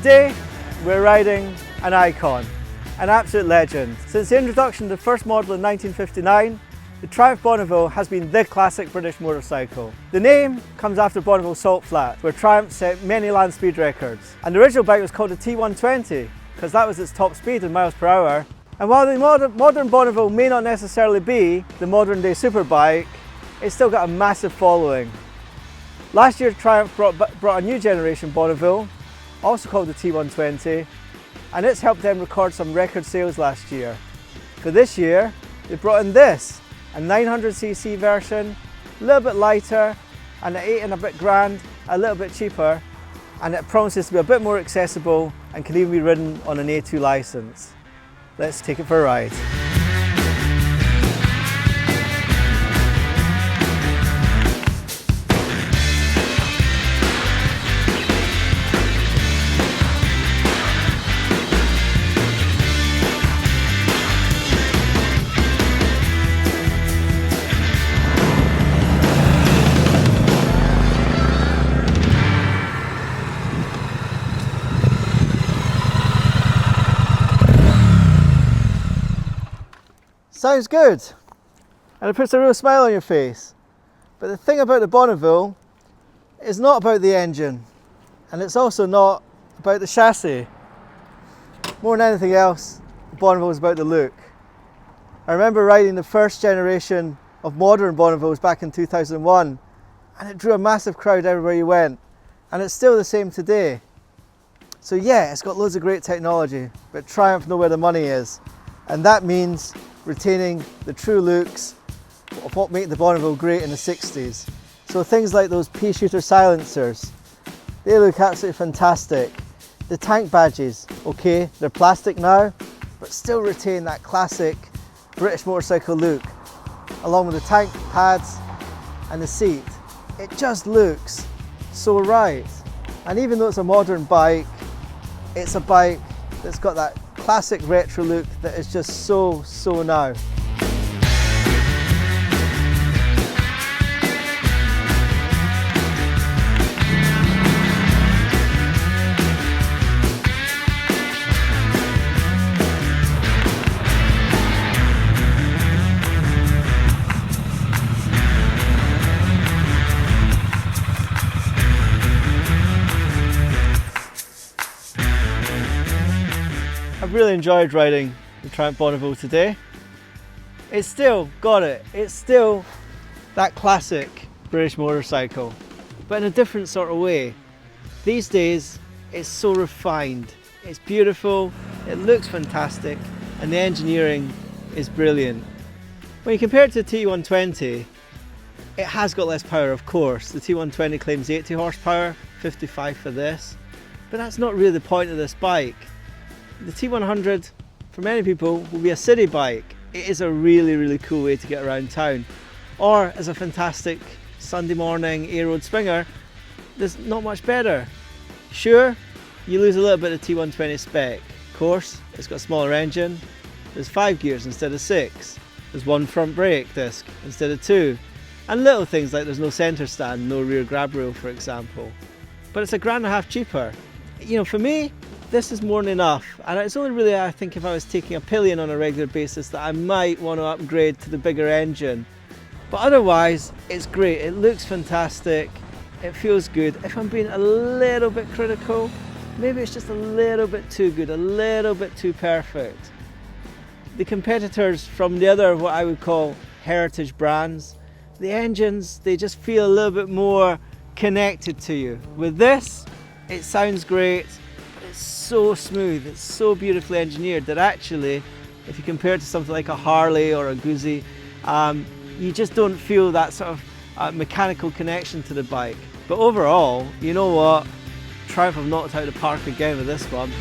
Today, we're riding an icon, an absolute legend. Since the introduction of the first model in 1959, the Triumph Bonneville has been the classic British motorcycle. The name comes after Bonneville Salt Flats, where Triumph set many land speed records. And the original bike was called the T100, because that was its top speed in miles per hour. And while the modern Bonneville may not necessarily be the modern day superbike, it's still got a massive following. Last year, Triumph brought a new generation Bonneville, also called the T120, and it's helped them record some record sales last year. For this year, they brought in this, a 900cc version, a little bit lighter, and at 8 and a bit grand, a little bit cheaper, and it promises to be a bit more accessible and can even be ridden on an A2 license. Let's take it for a ride. Sounds good, and it puts a real smile on your face. But the thing about the Bonneville is not about the engine, and it's also not about the chassis. More than anything else, the Bonneville is about the look. I remember riding the first generation of modern Bonnevilles back in 2001, and it drew a massive crowd everywhere you went, and it's still the same today. So yeah, it's got loads of great technology, but Triumph know where the money is, and that means retaining the true looks of what made the Bonneville great in the 60s. So things like those pea shooter silencers, they look absolutely fantastic. The tank badges, okay, they're plastic now, but still retain that classic British motorcycle look, along with the tank pads and the seat. It just looks so right. And even though it's a modern bike, it's a bike that's got that classic retro look that is just so now. I've really enjoyed riding the Triumph Bonneville today. It's still got it. It's still that classic British motorcycle, but in a different sort of way. These days, it's so refined. It's beautiful, it looks fantastic, and the engineering is brilliant. When you compare it to the T120, it has got less power, of course. The T120 claims 80 horsepower, 55 for this, but that's not really the point of this bike. The T100, for many people, will be a city bike. It is a really cool way to get around town. Or as a fantastic Sunday morning A-road swinger, there's not much better. Sure, you lose a little bit of T120 spec. Of course, it's got a smaller engine. There's 5 gears instead of 6. There's 1 front brake disc instead of 2. And little things like there's no centre stand, no rear grab rail, for example. But it's £1.50 cheaper. You know, for me, this is more than enough, and it's only really, I think, if I was taking a pillion on a regular basis that I might want to upgrade to the bigger engine. But otherwise, it's great. It looks fantastic. It feels good. If I'm being a little bit critical, maybe it's just a little bit too good, a little bit too perfect. The competitors from the other, what I would call heritage brands, the engines, they just feel a little bit more connected to you. With this, it sounds great. It's so smooth, it's so beautifully engineered that actually, if you compare it to something like a Harley or a Guzzi, you just don't feel that sort of mechanical connection to the bike. But overall, you know what? Triumph have knocked out the park again with this one.